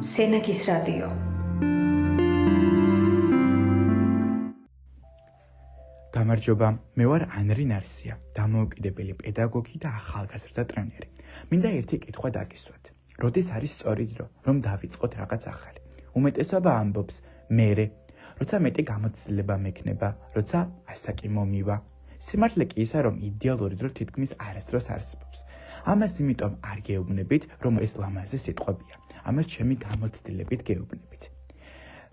სენაკის რადიო. გამარჯობა, მე ვარ ანრი ნარსია, დამოუკიდებელი პედაგოგი და ახალგაზრდა ტრენერი. მინდა ერთი კითხვა დაგისვათ. როდის არის სწორი დრო, რომ დავიწყოთ რაღაც ახალი? უმეტესობა ამბობს, მერე, როცა მეტი გამოცდილება მექნება, როცა ასაკი მომივა. სიმართლე კი ისა, რომ იდეალური დრო თითქმის არასდროს არსებობს. ამას იმიტომ არ გეუბნებით, რომ ეს ლამაზი სიტყვებია. ამას ჩემი გამოცდილებით გეუბნებით.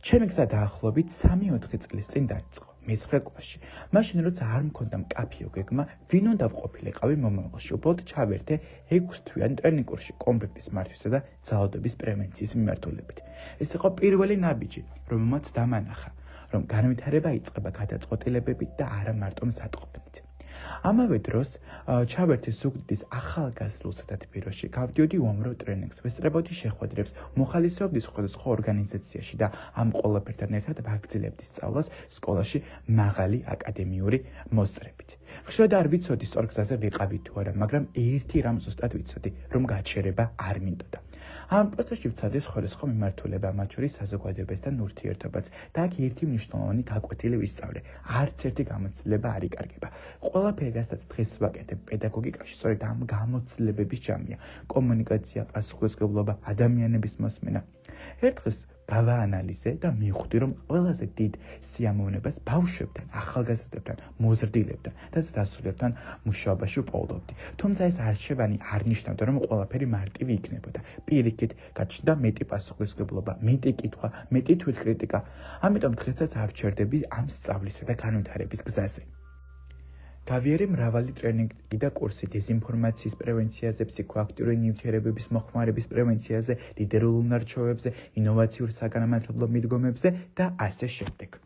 ჩემი გზა დაახლოებით 3-4 წლის წინ დაიწყო. მე-9 კლასში. მაშინ როცა არ მქონდა მკაფიო გეგმა, ვინ უნდა ვყოფილიყავი მომავალში, უბრალოდ ჩავერთე 6 თვიან ტრენინგ კურსში კონფლიქტის მართვისა და ძალადობის პრევენციის მიმართულებით. ეს იყო პირველი ნაბიჯი, რომელმაც დამანახა, რომ განვითარება იწყება გადაწყვეტილებებით და არა მარტო მსატყობებით. ამავე დროს ჩავერთე ზუგდიდის ახალგაზრდულ სათათბიროში, გავდიოდი უამრავ ტრენინგს, ვესწრებოდი შეხვედრებს, მოხალისეობდი სხვადასხვა ორგანიზაციაში და ამ ყველაფერთან ერთად ვაგრძელებდი სწავლას სკოლაში მაღალი აკადემიური მოსწრებით. ხშირად არ ვიცოდი სწორ გზაზე ვიყავი თუ არა, მაგრამ ერთი რამ ზუსტად ვიცოდი, რომ გაჩერება არ მინდოდა. ამ პროცესში ვცადე სხვადასხვა მიმართულება, მათ შორის საზოგადოებასთან ურთიერთობაც და აქ ერთი მნიშვნელოვანი გაკვეთილი ვისწავლე. არც ერთი გამოცდილება არ იკარგება. ყველაფერი, რასაც დღეს ვაკეთებ პედაგოგიკაში, სწორედ ამ გამოცდილებების ჯამია. კომუნიკაცია, პასუხისმგებლობა, ადამიანების მოსმენა. ერთხელ გავაანალიზე და მივხვდი, რომ ყველაზე დიდ სიამოვნებას ბავშვებთან, ახალგაზრდებთან, მოზრდილებთან და დასრულებთან მუშაობაში ვპოულობდი. თუმცა ეს არჩევანი არ ნიშნავდა, რომ ყველაფერი მარტივი იქნებოდა. პირიქით, გაჩნდა მეტი პასუხისმგებლობა, მეტი კითხვა, მეტი თვითკრიტიკა. ამიტომ დღესაც ავჩერდები ამ სწავლისა და განვითარების გზაზე. გავიარე მრავალი ტრენინგი და კურსი დეზინფორმაციის პრევენციაზე, ფსიქოაქტიური ნივთიერებების მოხმარების პრევენციაზე, ლიდერულ უნარ-ჩვევებზე, ინოვაციურ საგანმანათლებლო მიდგომებზე და ასე შემდეგ.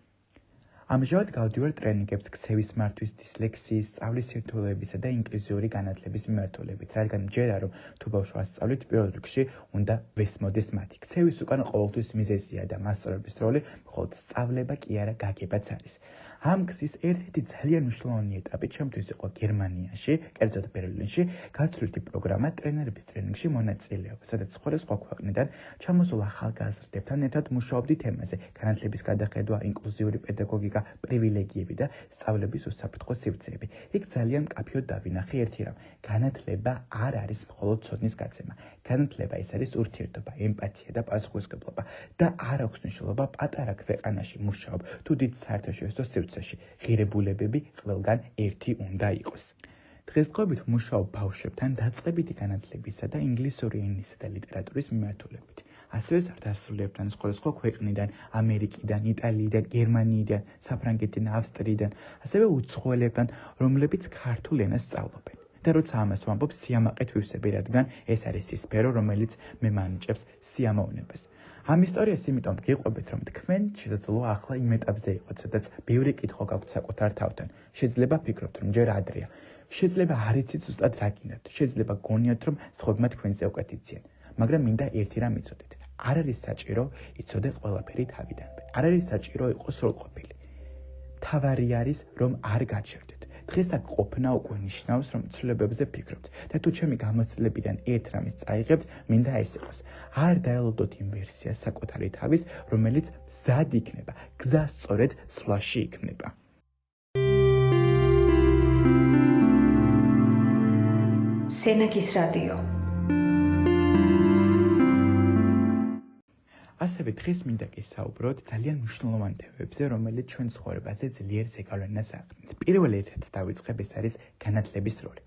ამჟამად გავდივარ ტრენინგებს ქცევის მართვის, დისლექსიის, სწავლის სირთულეებისა და ინკლუზიური განათლების მიმართულებით, რადგან მჯერა, რომ თუ ბავშვი ასწავლით, პირველ რიგში უნდა ვესმოდეს მათი. ქცევის უკან ყოველთვის მიზეზია და მასწავლებლის როლი მხოლოდ სწავლება კი არა, გაგებაც არის. ამ გზის ერთ-ერთი ძალიან მნიშვნელოვანი ეტაპი ჩემთვის იყო გერმანიაში, კერძოდ ბერლინში, გაცვლითი პროგრამა ტრენერების ტრენინგში მონაწილეობა, სადაც სხვადასხვა ქვეყნიდან ჩამოსულ ახალგაზრდებთან ერთად მუშაობდი თემაზე: განათლების გადახედვა, ინკლუზიური პედაგოგიკა, პრივილეგიები და სწავლების უსაფრთხო სივრცეები. იქ ძალიან მკაფიოდ დავინახე ერთი რამ: განათლება არ არის მხოლოდ ცოდნის გაცემა. განათლება ეს არის ურთიერთობა, ემპათია და პასუხისმგებლობა და არ აქვს მნიშვნელობა პატარა ქვეყანაში მუშაობ თუ დიდ საერთაშორისო სივრცეში. ღირებულებები ყველგან ერთი უნდა იყოს. დღესდღეობით მუშაობ ბავშვებთან დაწყებითი განათლებისა და ინგლისური ენისა და ლიტერატურის მიმართულებით. ასევე დასრულებთან სხვადასხვა ქვეყნიდან, ამერიკიდან, იტალიიდან, გერმანიიდან, საფრანგეთიდან, ავსტრიიდან, ასევე უცხოელებთან, რომლებიც ქართულ ენას სწავლობენ. და როცა ამას ვამბობ, სიამაყედ ვივსები, რადგან ეს არის ის სფერო, რომელიც მე მანიჭებს სიამოვნებას. ამ ისტორიას იმიტომ გიყვებით, რომ თქვენ შესაძლოა ახლა იმ ეტაპზე იყოთ, სადაც ბევრი კითხვა გაქვთ საკუთარ თავთან. შეიძლება ფიქრობთ, რომ ჯერ ადრეა. შეიძლება არ იცით ზუსტად რა გინდათ. შეიძლება გონიათ, რომ სხვებმა თქვენზე უკეთ იციან. მაგრამ მინდა ერთი რამ იცოდეთ. არ არის საჭირო იცოდე ყველაფერი თავიდანვე. არ არის საჭირო იყოს სრულყოფილი. მთავარი არის, რომ არ გაჩერდეთ. დღეს აქ ყოფნა უკვე ნიშნავს, რომ ცვლილებებზე ფიქრობთ და თუ ჩემი გამოცდილებიდან ერთ რამის წაიღებთ, მინდა ეს იყოს. არ დაელოდოთ იმ ვერსიას საკუთარი თავის, რომელიც მზად იქნება, გზა სწორედ სვლაში იქნება. სენაკის რადიო. ასევე დღეს მინდა გესაუბროთ ძალიან მნიშვნელოვან თემებზე, რომელიც ჩვენ ცხოვრებაზე ძლიერ ზეგავლენას აყენებს. პირველ ერთ დავიწყებ, ეს არის განათლების როლი.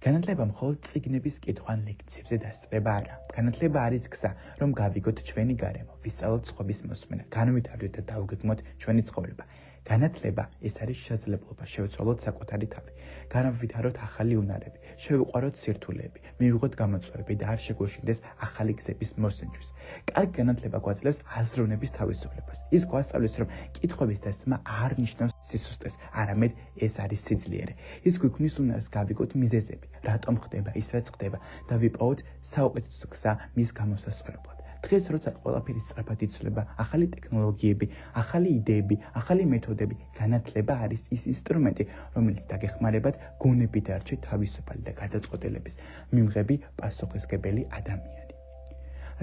განათლება მხოლოდ წიგნების კითხვა ლექციებზე დასწრება არა. განათლება არის გზა, რომ გავიგოთ ჩვენი გარემო, ვისწავლოთ სხვების მოსმენა, განვითარდეთ და დავგეგმოთ ჩვენი ცხოვრება. განათლება ეს არის შესაძლებლობა შევცვალოთ საკუთარი თავი, განავითაროთ ახალი უნარები, შევიყვაროთ სირთულეები, მივიღოთ გამოწვევები და არ შეგვეშინდეს ახალი გზების მოსინჯვის. კარგი განათლება გვაძლევს აზროვნების თავისუფლებას. ის გვასწავლის, რომ კითხვების დასმა არ ნიშნავს სისუსტეს, არამედ ეს არის სიძლიერე. ის გვიქმნის უნარს გავიგოთ მიზეზები, რატომ ხდება ის, რაც ხდება და ვიპოვოთ საუკეთესო გზა მის გამოსასწორებლად. დღეს როცა ყველაფერი სწრაფად იცვლება, ახალი ტექნოლოგიები, ახალი იდეები, ახალი მეთოდები, განათლება არის ის ინსტრუმენტი, რომელიც დაგეხმარებათ გონებით დარჩეთ თავისუფალი და გადაწყვეტილების მიღები პასუხისმგებელი ადამიანი.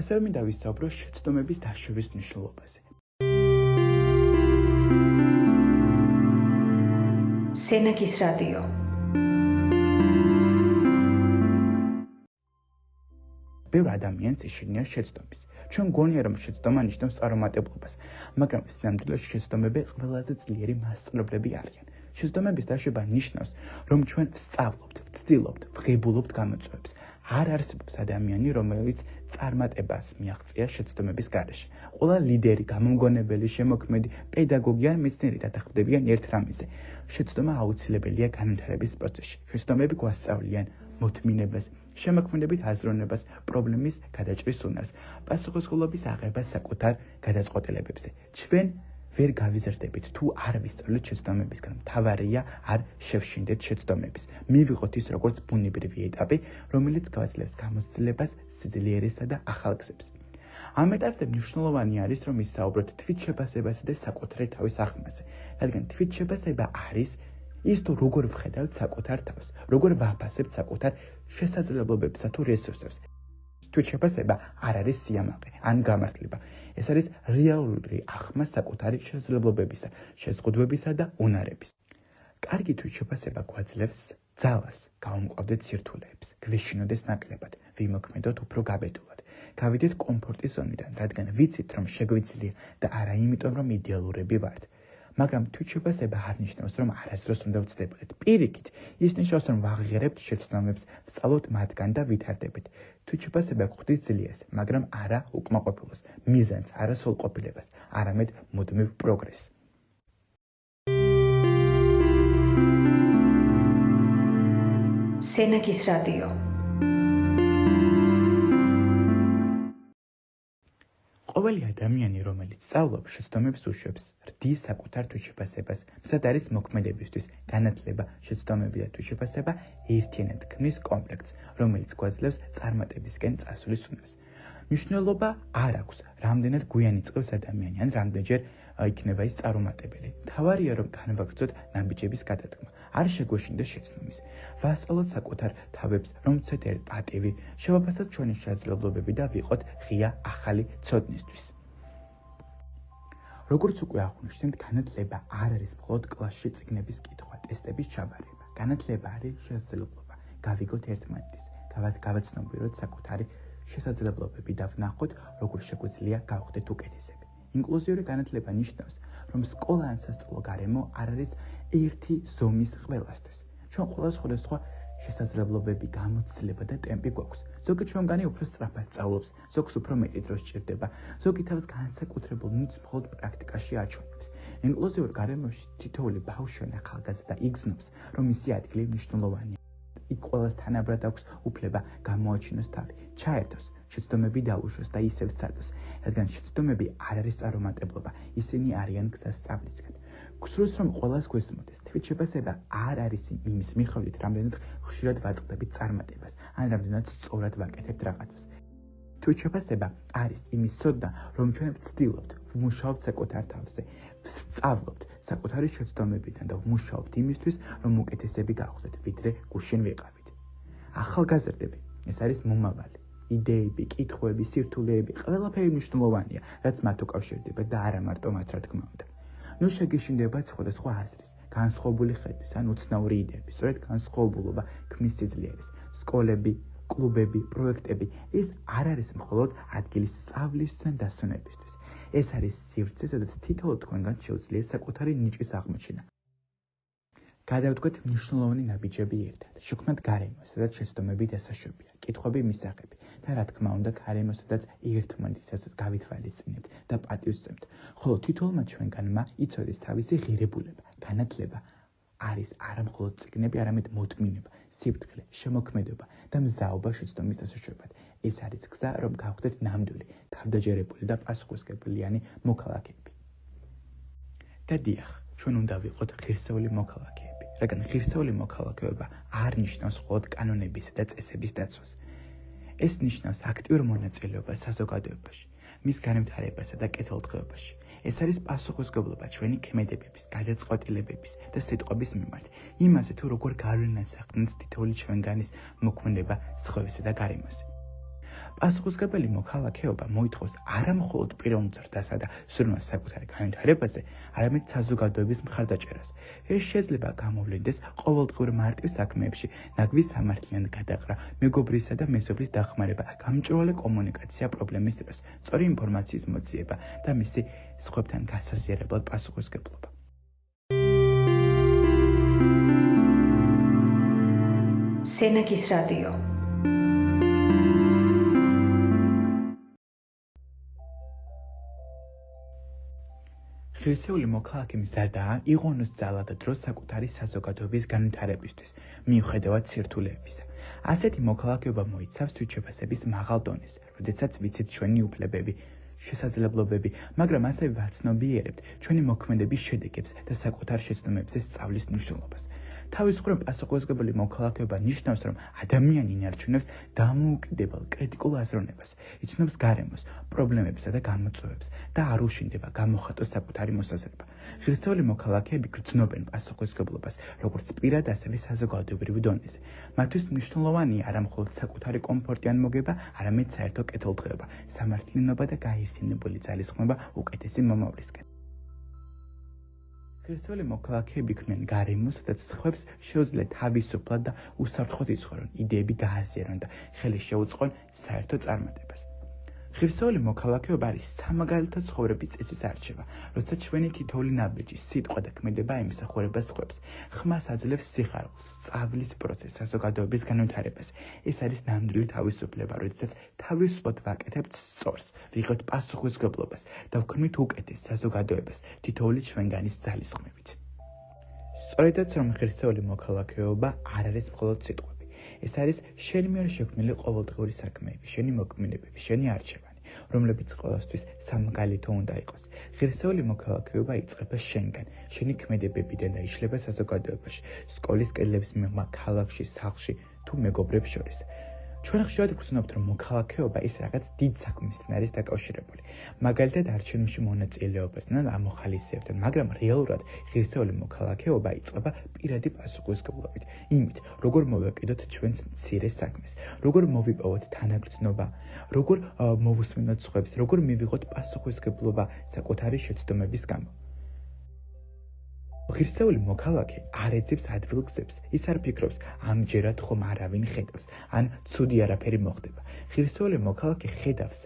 ასევე მინდა ვისაუბრო შეცდომების დაშვების მნიშვნელობაზე. სენაკის რადიო. ბევრ ადამიანს ეშინია შეცდომის. ჩვენ გონია რომ შეცდომა ნიშნავს წარუმატებლობას, მაგრამ სინამდვილეში შეცდომები ყველაზე ძლიერი მასწავლებლები არიან. შეცდომების დაშვება ნიშნავს, რომ ჩვენ ვსწავლობთ, ვცდილობთ, ვღებულობთ გამოწვევებს. არ არსებობს ადამიანი, რომელიც წარმატებას მიაღწია შეცდომების გარეშე. ყველა ლიდერი, გამომგონებელი, შემოქმედი, პედაგოგი ან მეცნიერი დათანხმდებიან ერთ რამეზე. შეცდომა აუცილებელია განვითარების პროცესში. შეცდომები გვასწავლიან მოთმინებას, შემოქმედებით აზროვნებას, პრობლემის გადაჭრის უნარს, პასუხისმგებლობის აღებას საკუთარ გადაწყვეტილებებზე. ჩვენ ვერ გავიზრდებით თუ არ ვისწავლეთ შეცდომებისგან. მთავარია არ შევშინდეთ შეცდომების. მივიღოთ ის როგორც ბუნებრივი ეტაპი, რომელიც გვაძლევს გამოცდილებას, სიძლიერესა და ახალ გზებს. ამ ეტაპზე მნიშვნელოვანი არის, რომ ვისაუბროთ თვითშეფასებასა და საკუთარი თავის აღქმაზე, რადგან თვითშეფასება არის ის თუ როგორ ვხედავთ საკუთარ თავს, როგორ ვაფასებთ საკუთარ შესაძლებლობებსა თუ რესურსებს. თვითშეფასება არ არის სიამაყე ან გამართლება. ეს არის რეალური აღქმა საკუთარი შესაძლებლობებისა, შეზღუდვებისა და უნარების. კარგი თვითშეფასება გვაძლევს ძალას, გავუმკლავდეთ სირთულეებს, გვეშინოდეს ნაკლებად, ვიმოქმედოთ უფრო გაბედულად, გავიდეთ კომფორტის ზონიდან, რადგან ვიცით, რომ შეგვიძლია და არა იმიტომ, რომ იდეალურები ვართ. მაგრამ თვითშეფასება არ ნიშნავს, რომ არასდროს უნდა ვცდებოდეთ. პირიქით, ის ნიშნავს, რომ ვაღიარებთ შეცდომებს, ვსწავლოთ მათგან და ვითარდებით. თვითშეფასება გვხდის ძლიერს, მაგრამ არა უკმაყოფილოს, მიზანს, არა სრულყოფილებას, არამედ მუდმივ პროგრესს. სენაკის რადიო. ყოველი ადამიანი, რომელიც სწავლობს შეცდომებს უშვებს, რდის საკუთარ თვითშეფასებას, მზად არის მოქმედებისთვის, განათლება, შეცდომები და თვითშეფასება ერთიანად ქმნის კომპლექტს, რომელიც გვაძლევს წარმატებისკენ წასვლის უნარს. მნიშვნელობა არ აქვს, რამდენად გვიან იწყებს ადამიანი ან რამდენჯერ იქნება ის წარუმატებელი. მთავარია, რომ განვაგრძოთ ნაბიჯების გადადგმა. არ შეგვეშინდეს შეცდომის. ვასწავლოთ საკუთარ თავებს, რომ ვცეთ პატივი, შევაფასოთ ჩვენი შესაძლებლობები და ვიყოთ ღია ახალი ცოდნისთვის. როგორც უკვე აღვნიშნეთ, განათლება არ არის მხოლოდ კლასში წიგნების კითხვა, ტესტების ჩაბარება. განათლება არის შესაძლებლობა. გავიგოთ ერთმანეთის, გავაცნობიეროთ საკუთარი შესაძლებლობები და ვნახოთ, როგორ შეგვიძლია გავხდეთ უკეთესები. ინკლუზიური განათლება ნიშნავს, რომ სკოლა ან სასწავლო გარემო არ არის ერთი ზომის ყველასთვის. ჩვენ ყველა სხვადასხვა შესაძლებლობები, გამოცდილება და ტემპი გვაქვს. ზოგი ჩვენგანი უფრო სწრაფად სწავლობს, ზოგს უფრო მეტი დრო სჭირდება, ზოგი თავს განსაკუთრებულ ნიჭს მხოლოდ პრაქტიკაში აჩვენებს. ინკლუზიურ გარემოში თითოეული ბავშვი ან ახალგაზრდა იგრძნობს, რომ მისი ადგილი მნიშვნელოვანია. იქ ყველას თანაბრად აქვს უფლება გამოაჩინოს თავი, ჩაერთოს, შეცდომები დაუშვოს და ისევ სცადოს, რადგან შეცდომები არ არის წარუმატებლობა, ისინი არიან გზა სწავლისკენ. გსურს რომ ყველას გვესმოდეს, თვითშეფასება არ არის იმის მიხედვით, რამდენად ხშირად ვაწყდებით წარმატებას, ან რამდენად სწორად ვაკეთებთ რაღაცას. თვითშეფასება არის იმის ცოდნა, რომ ჩვენ ვცდილობთ, ვმუშაობთ საკუთარ თავზე, ვსწავლობთ საკუთარი შეცდომებიდან და ვმუშაობთ იმისთვის, რომ უკეთესები გავხდეთ, ვიდრე გუშინ ვიყავით. ახალგაზრდები, ეს არის მომავალი. იდეები, კითხვები, სირთულეები, ყველაფერი მნიშვნელოვანია, რაც მათ უკავშირდება და არა მარტო მათ, რა თქმა უნდა. ნუ შეგეშინდებათ სხვადასხვა აზრის, განსხვავებული ხედვის ან უცნაური იდეების, სწორედ განსხვავებულობა ქმნის სიძლიერეს. სკოლები, კლუბები, პროექტები, ეს არ არის მხოლოდ ადგილი სწავლისთვის და დასვენებისთვის. ეს არის სივრცე, სადაც თითოეულ თქვენგან შეუძლია საკუთარი ნიჭის აღმოჩენა. გადავდგეთ მნიშვნელოვანი ნაბიჯები ერთად, შევქმნათ გარემო, სადაც შეცდომები დასაშვებია, კითხვები მისაღები და რა თქმა უნდა გარემო, სადაც ერთმანეთისას გავითვალისწინებთ და პატივს ვცემთ, ხოლო თითოეულმა ჩვენგანმა იცოდეს თავისი ღირებულება, განათლება არის არა მხოლოდ წიგნები, არამედ მოთმინება, სიფრთხილე, შემოქმედება და მზაობა შეცდომის დასაშვებად. ეს არის გზა, რომ გავხდეთ ნამდვილი, თავდაჯერებული და პასუხისმგებლიანი მოქალაქეები. და დიახ, ჩვენ უნდა ვიყოთ ღირსეული მოქალაქეები, რადგან ღირსეული მოქალაქეობა არ ნიშნავს მხოლოდ კანონებისა და წესების დაცვას. ეს ნიშნავს აქტიურ მონაწილეობას საზოგადოებაში, მის განვითარებასა და კეთილდღეობაში. ეს არის პასუხისმგებლობა ჩვენი ქმედებების, გადაწყვეტილებების და სიტყვების მიმართ, იმაზე თუ როგორ გავლენას ახდენს თითოეული ჩვენგანის მოქმედება სხვებისა და გარემოზე. პასუხისმგებელი მოქალაქეობა მოითხოვს არა მხოლოდ პიროვნულ ზრდასა და სურვილს საკუთარი განვითარებაზე, არამედ საზოგადოების მხარდაჭერას. ეს შეიძლება გამოვლინდეს ყოველდღიურ მარტივ საქმეებში, ნაგვის სამართლიან გადაყრა, მეგობრისა და მეზობლის დახმარება, გამჭვირვალე კომუნიკაცია პრობლემის დროს, სწორი ინფორმაციის მოძიება და მისი სხვებთან გასაზიარებლად პასუხისმგებლობა. სენაკის რადიო. ღირსეული მოქალაქე მზადაა იღონოს ძალა და დრო საკუთარი საზოგადოების განვითარებისთვის, მიუხედავად სირთულეებისა. ასეთი მოქალაქეობა მოიცავს თვითშეფასების მაღალ დონეს, როდესაც ვიცით ჩვენი უფლებები, შესაძლებლობები, მაგრამ ასევე ვაცნობიერებთ ჩვენი მოქმედების შედეგებს და საკუთარ შეცდომებზე სწავლის მნიშვნელობას. თავისუფლ პასუხისმგებელი მოქალაქეობა ნიშნავს, რომ ადამიანი ინარჩუნებს დამოუკიდებელ კრიტიკულ აზროვნებას, იცნობს გარემოს, პრობლემებსა და გამოწვევებს და არ უშინდება გამოხატოს საკუთარი მოსაზრება. ღირსეული მოქალაქეები გრძნობენ პასუხისმგებლობას, როგორც პირად, ასევე საზოგადოებრივ დონეზე. მათთვის მნიშვნელოვანია არა მხოლოდ საკუთარი კომფორტი ან მოგება, არამედ საერთო კეთილდღეობა, სამართლიანობა და გაიხსენებული ძალისხმევა უკეთესი მომავლისკენ. ღირსეული მოქალაქეები ქმნიან გარემოს, სადაც სხვებს შეუძლიათ თავისუფლად და უსაფრთხოდ იცხოვრონ, იდეები გააზიარონ და ხელი შეუწყონ საერთო წარმატებას. ღირსეული მოქალაქეობა არის სამაგალითო ცხოვრების წესის არჩევა, როცა ჩვენი თითოეული ნაბიჯი, სიტყვა და ქმედება ემსახურება სხვებს, ხმას აძლევს სიხარულს, სწავლის პროცესს, საზოგადოების განვითარებას. ეს არის ნამდვილი თავისუფლება, როდესაც თავისუფლად ვაკეთებთ სწორს, ვიღებთ პასუხისმგებლობას და ვქმნით უკეთეს საზოგადოებას თითოეული ჩვენგანის ძალისხმევით. სწორედაც რომ ღირსეული მოქალაქეობა არ არის მხოლოდ სიტყვები. ეს არის შენი მიერ შექმნილი ყოველდღიური საქმეები, შენი მოქმედებები, შენი არჩევანი, რომლებიც ყველასთვის სამგალითო უნდა იყოს. ღირსეული მოქალაქეობა იწყება შენგან, შენი ქმედებებიდან და იშლება საზოგადოებაში, სკოლის კედლების მიღმა, ქალაქში, სახლში თუ მეგობრებს შორის. ჩვენ ხშირად გვცნობთ, რომ მოქალაქეობა ის რაღაც დიდ საქმესთან არის დაკავშირებული, მაგალითად არჩევნებში მონაწილეობასთან ან ამოხალისეებთან, მაგრამ რეალურად ღირსეული მოქალაქეობა იწყება პირადი პასუხისმგებლობით, იმით, როგორ მოვეკიდოთ ჩვენს მცირე საქმეს, როგორ მოვიპოვოთ თანაგრძნობა, როგორ მოვუსმინოთ სხვებს, როგორ მივიღოთ პასუხისმგებლობა საკუთარი შეცდომების გამო. ღირსეული მოქალაქე არ ეძებს ადვილ გზებს, ის არ ფიქრობს, ამჯერად ხომ არავინ ხედავს, ან ცუდი არაფერი მოხდება. ღირსეული მოქალაქე ხედავს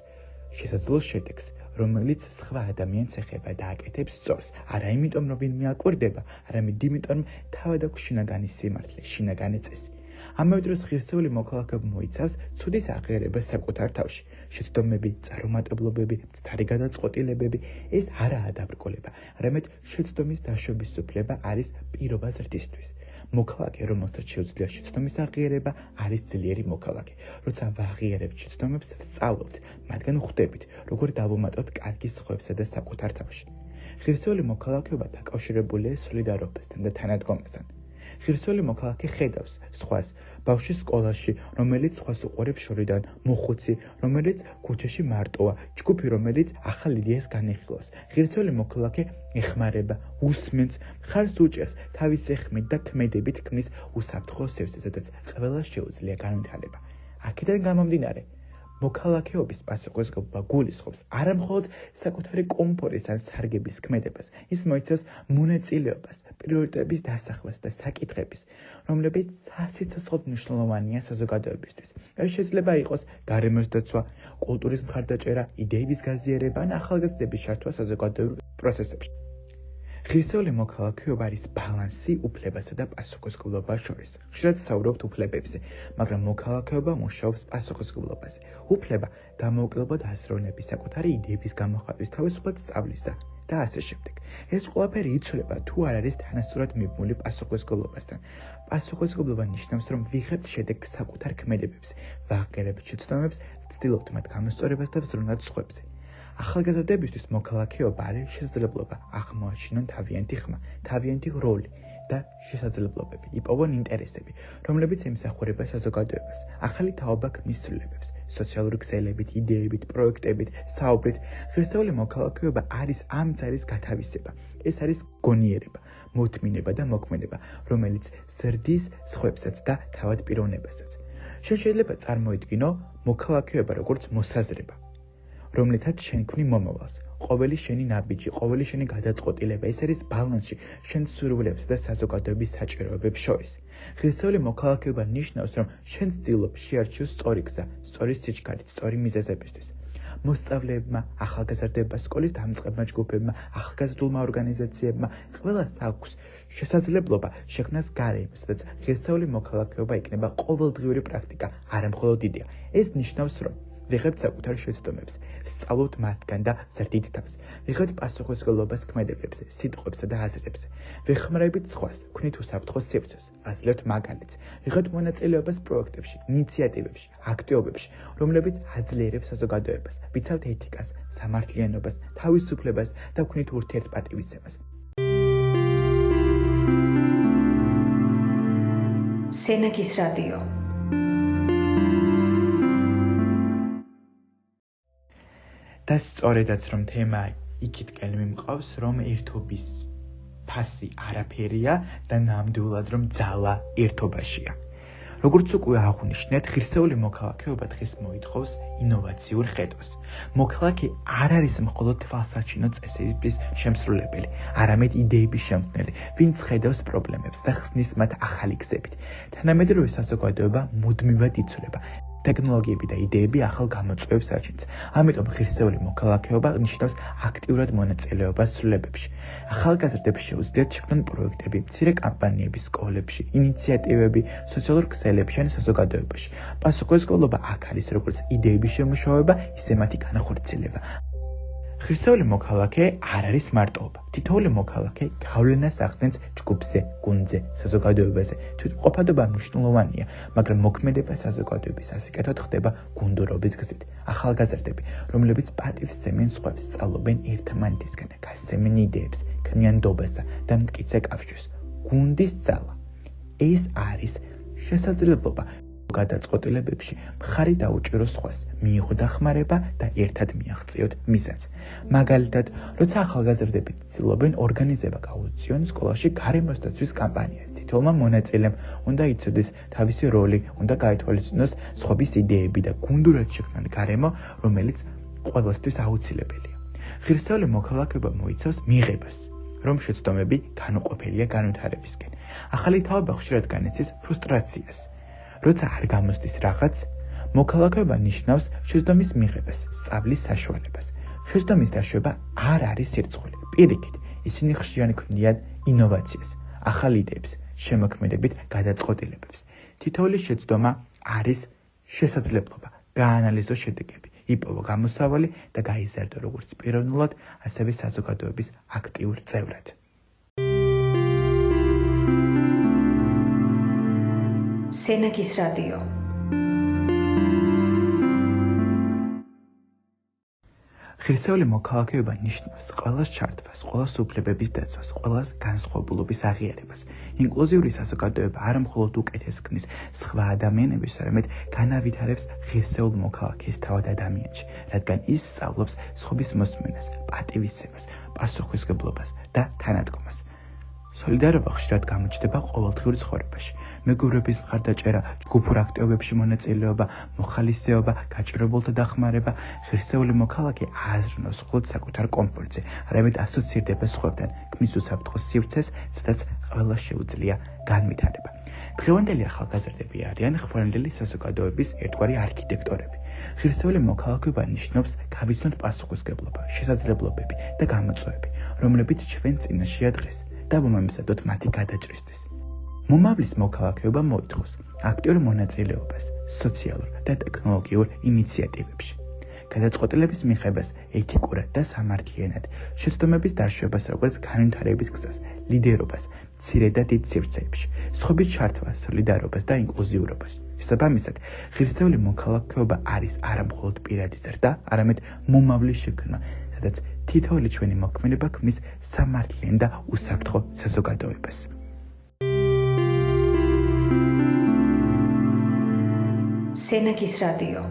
შესაძლო შედეგს, რომელიც სხვა ადამიანს ეხება და აკეთებს სწორს, არა იმიტომ, რომ ვინმე აკვირდება, არამედ იმიტომ, რომ თავად აქვს შინაგანი სიმართლე, შინაგანი წესი. ამავე დროს ღირსეული მოქალაქეობა მოიცავს ცუდის აღიარებას საკუთარ თავში, შეცდომები, წარუმატებლობები, მცდარი გადაწყვეტილებები, ეს არაა დაბრკოლება, არამედ შეცდომის დაშვების უფლება არის პირობა ზრდისთვის. მოქალაქე, რომელსაც შეუძლია შეცდომის აღიარება, არის ძლიერი მოქალაქე. როცა ვაღიარებთ შეცდომებს, ვსწავლობთ, მათგან ვხვდებით, როგორ დავუმატოთ კარგი სხვებსა და საკუთარ თავში. ღირსეული მოქალაქეობა დაკავშირებულია სოლიდარობასთან და თანადგომასთან. ღირსეული მოქალაქე ხედავს სხვას, ბავშვი სკოლაში, რომელიც სხვას უყურებს შორიდან, მოხუცი, რომელიც ქუჩაში მარტოა, ჯგუფი, რომელიც ახალ იდეას განიხილავს. ღირსეული მოქალაქე ეხმარება, უსმენს, მხარს უჭერს, თავის ეხმით და ქმედებით ქმნის უსაფრთხო სივრცეს, სადაც ყველას შეუძლია განვითარება. აქედან გამომდინარე, მოქალაქეობის პასუხისმგებლობა გულისხმობს არა მხოლოდ საკუთარი კომფორტის ან სარგების ქმედებას, ის მოიცავს მონაწილეობას, პრიორიტეტების დასახვას და საკითხების, რომლებიც სასიცოცხლოდ მნიშვნელოვანია საზოგადოებისთვის. ეს შეიძლება იყოს გარემოს დაცვა, კულტურის მხარდაჭერა, იდეების გაზიარება ან ახალგაზრდების ჩართვა საზოგადოებრივ პროცესებში. ღირსეული მოქალაქეობა არის ბალანსი უფლებასა და პასუხისმგებლობას შორის. ხშირად საუბრობთ უფლებებზე, მაგრამ მოქალაქეობა მუშაობს პასუხისმგებლობაზე. უფლება დამოუკიდებლად ასრულებს საკუთარი იდეების გამოხატვის, თავისუფლად სწავლისა და ასე შემდეგ. ეს ყველაფერი იცვლება თუ არ არის თანასწორად მიბმული პასუხისმგებლობასთან. პასუხისმგებლობა ნიშნავს, რომ ვიღებთ შედეგს საკუთარ ქმედებებზე, ვაღიარებთ შეცდომებს, ვცდილობთ მათ გამოსწორებას და ვზრუნავთ სხვებზე. ახალგაზრდებისთვის მოქალაქეობა არის შესაძლებლობა აღმოაჩინონ თავიანთი ხმა, თავიანთი როლი და შესაძლებლობები, იპოვონ ინტერესები, რომლებიც ემსახურება საზოგადოებას, ახალი თაობა ქმნის ცვლილებებს, სოციალური ქსელებით, იდეებით, პროექტებით, საუბრით. ღირსეული მოქალაქეობა არის ამ ძალის გათავისება. ეს არის გონიერება, მოთმინება და მოქმედება, რომელიც ზრდის სხვებსაც და თავად პიროვნებასაც. შენ შეიძლება წარმოიდგინო მოქალაქეობა როგორც მოსაზრება, რომლითაც შენ ქმნი მომავალს. ყოველი შენი ნაბიჯი, ყოველი შენი გადაწყვეტილება, ეს არის ბალანსში შენ სურვილებს და საზოგადოების საჭიროებებს შორის. ღირსეული მოქალაქეობა ნიშნავს, რომ შენ ცდილობ შეარჩიოს სწორი გზა, სწორი სიჩქარით, სწორი მიზეზებისთვის. მოსწავლეებმა, ახალგაზრდებმა, სკოლის დამწყებმა ჯგუფებმა, ახალგაზრდულმა ორგანიზაციებმა ყველას აქვს შესაძლებლობა შექმნას გარემო, სადაც ღირსეული მოქალაქეობა იქნება ყოველდღიური პრაქტიკა, არა მხოლოდ იდეა. ეს ნიშნავს, რომ ვიღებთ საკუთარ შეცდომებს, სწავლობთ მათგან და ზრდით თავს. ვიღებთ პასუხისმგებლობას ქმედებებზე, სიტყვებსა და აზრებზე. ვეხმარებით სხვას, ვქნით უსაფრთხო სივრცეს, აძლევთ მაგალითს. ვიღებთ მონაწილეობას პროექტებში, ინიციატივებში, აქტივობებში, რომლებიც აძლიერებს საზოგადოებას, ვიცავთ ეთიკას, სამართლიანობას, თავისუფლებას და ვქნით ურთიერთპატივისცემას. სენაკის რადიო. და სწორედაც რომ თემა იქითკენ მიმყავს, რომ ერთობის ფასი არაფერია და ნამდვილად რომ ძალა ერთობაშია. როგორც უკვე აღვნიშნეთ, ღირსეული მოქალაქეობა დღეს მოითხოვს ინოვაციურ ხედვას. მოქალაქე არ არის მხოლოდ თვალსაჩინო წესების შემსრულებელი, არამედ იდეების შემქმნელი, ვინც ხედავს პრობლემებს და ხსნის მათ ახალი გზებით. თანამედროვე საზოგადოება მუდმივად იცვლება. ტექნოლოგიები და იდეები ახალ გამოწვევებს აჩენს. ამიტომ ღირსეული მოქალაქეობა ნიშნავს აქტიურად მონაწილეობას ცვლილებებში. ახალგაზრდებს შეუძლიათ შექმნან პროექტები, მცირე კამპანიები სკოლებში, ინიციატივები, სოციალურ ქსელებში ან საზოგადოებაში. პასუხისმგებლობა აქ არის როგორც იდეების შემუშავება, ისე მათი განახორციელება. ღირსეული მოქალაქე არ არის მარტოობა. თითოეული მოქალაქე გავლენას ახდენს ჯგუფზე, გუნდზე, საზოგადოებაზე. თვითმყოფადობა მნიშვნელოვანია, მაგრამ მოქმედება საზოგადოების სასიკეთოდ ხდება გუნდურობის გზით. ახალგაზრდები, რომლებიც პატივს სცემენ სხვებს, სწავლობენ ერთმანეთისგან, გასცემენ იდეებს, ქმნიან ნდობასა და მტკიცე კავშირს. გუნდის ძალა. ეს არის შესაძლებლობა გადაწყვეტილებებში მხარი დაუჭიროს სხვას, მიიღო დახმარება და ერთად მიაღწიოთ მიზანს. მაგალითად, როცა ახალგაზრდები ცდილობენ ორგანიზება გაუწიონ სკოლაში გარემოსდაცვის კამპანიას, თითოეულმა მონაწილემ უნდა იცოდეს თავისი როლი, უნდა გაითვალისწინოს სხვების იდეები და გუნდურად შექმნან გარემო, რომელიც ყველასთვის აუცილებელია. ღირსეული მოქალაქეობა მოიცავს მიღებას, რომ შეცდომები განუყოფელია განვითარებისკენ. ახალი თაობა ხშირად განიცდის ფრუსტრაციას. როცა არ გამოსდის რაღაც, მოქალაქეობა ნიშნავს შეცდომის მიღებას, სწავლის საშუალებას. შეცდომის დაშვება არ არის სირცხული. პირიქით, ისინი ხშირად ქმნიან ინოვაციას, ახალ იდეებს, შემოქმედებით გადაწყვეტილებებს. თითოეული შეცდომა არის შესაძლებლობა, გაანალიზო შედეგები, იპოვო გამოსავალი და გაიზარდო როგორც პიროვნულად, ასევე საზოგადოების აქტიურ წევრად. სენაკის რადიო. ღირსეული მოქალაქეობა ნიშნავს ყველას ჩართვას, ყველას უფლებების დაცვას, ყველას განსხვავებულობის აღიარებას. ინკლუზიური საზოგადოება არა მხოლოდ უკეთეს ქმნის სხვა ადამიანების, არამედ განავითარებს ღირსეულ მოქალაქეს თავად ადამიანში, რადგან ის სწავლობს სხვების მოსმენას, პატივისცემას, პასუხისმგებლობას და თანადგომას. სოლიდარობა ხშირად გამოჩნდება ყოველდღიურ ცხოვრებაში. მეგობრების მხარდაჭერა, ჯგუფურ აქტივობებში მონაწილეობა, მოხალისეობა, გაჭირებულთა დახმარება. ღირსეული მოქალაქე აზრნოს მხოლოდ საკუთარ კომფორტზე, არამედ ასოცირდება სხვებთან, ქმნის უსაფრთხო სივრცეს, სადაც ყველას შეუძლია განვითარება. დღევანდელი ახალგაზრდები არიან ხვენდელი საზოგადოების ერთგვარი არქიტექტორები. ღირსეული მოქალაქეობა ნიშნავს გავიცნოთ პასუხისმგებლობა, შესაძლებლობები და გამოწვევები, რომლებიც ჩვენ წინაშეა დღეს და მომამზადოთ მათი გადაჭრისთვის. მომავლის მოქალაქეობა მოითხოვს აქტიურ მონაწილეობას სოციალურ და ტექნოლოგიურ ინიციატივებში, გადაწყვეტილების მიღებას ეთიკურად და სამართლიანად, შეცდომების დაშვებას როგორც განვითარების გზას, ლიდერობას მცირე და დიდ სივრცეებში, სხვების ჩართვას, სოლიდარობას და ინკლუზიურობას. შესაბამისად, ღირსეული მოქალაქეობა არის არა მხოლოდ პირადი ზრდა, არამედ მომავლის შექმნა, სადაც თითოეული ჩვენი მოქმედება ქმნის სამართლიან და უსაფრთხო საზოგადოებას. სენაკის რადიო.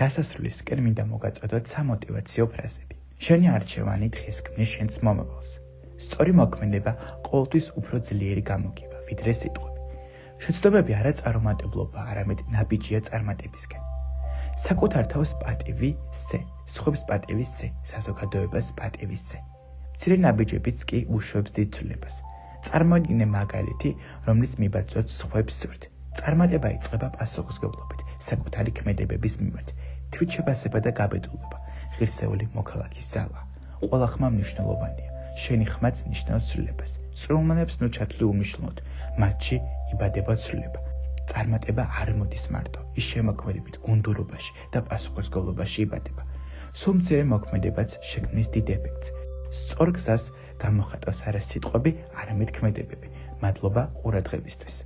დასასრულისკენ მინდა მოგაწოდოთ სამოტივაციო ფრაზები. შენი არჩევანი დღეს ქმნის შენს მომავალს. სწორი მოქმედება ყოველთვის უფრო ძლიერი გამოგება, ვიდრე სიტყვები. შეცდომები არა წარუმატებლობა, არამედ ნაბიჯია წარმატებისკენ. საკუთარ თავს პატივი სე, სხვებს პატივი სე, საზოგადოებას პატივი სე. მცირე ნაბიჯებიც კი უშვებს დიდ ცვლილებას. წარმოგიდგენე მაგალითი, რომლის მიბაძვაც სხვებს სურთ. წარმატება იწყება პასუხისმგებლობით, საკუთარი ქმედებების მიმართ, თვითშეფასება და გაბედულება, ღირსეული მოქალაქის ძალა. ყველა ხმა მნიშვნელოვანია, შენი ხმაც ნიშნავს ცვლილებას. წვრილმანებს ნუ ჩათვლი უმნიშვნელოდ, მათში იბადება ცვლილება. წარმატება არ მოდის მარტო, ის შემოქმედებით, გუნდურობაში და პასუხისმგებლობაში იბადება. სულ მცირე მოქმედებაც შექმნის დიდ ეფექტს. სწორ გზას გამოხატავს არა სიტყვები, არამედ ქმედებები. მადლობა ყურადღებისთვის.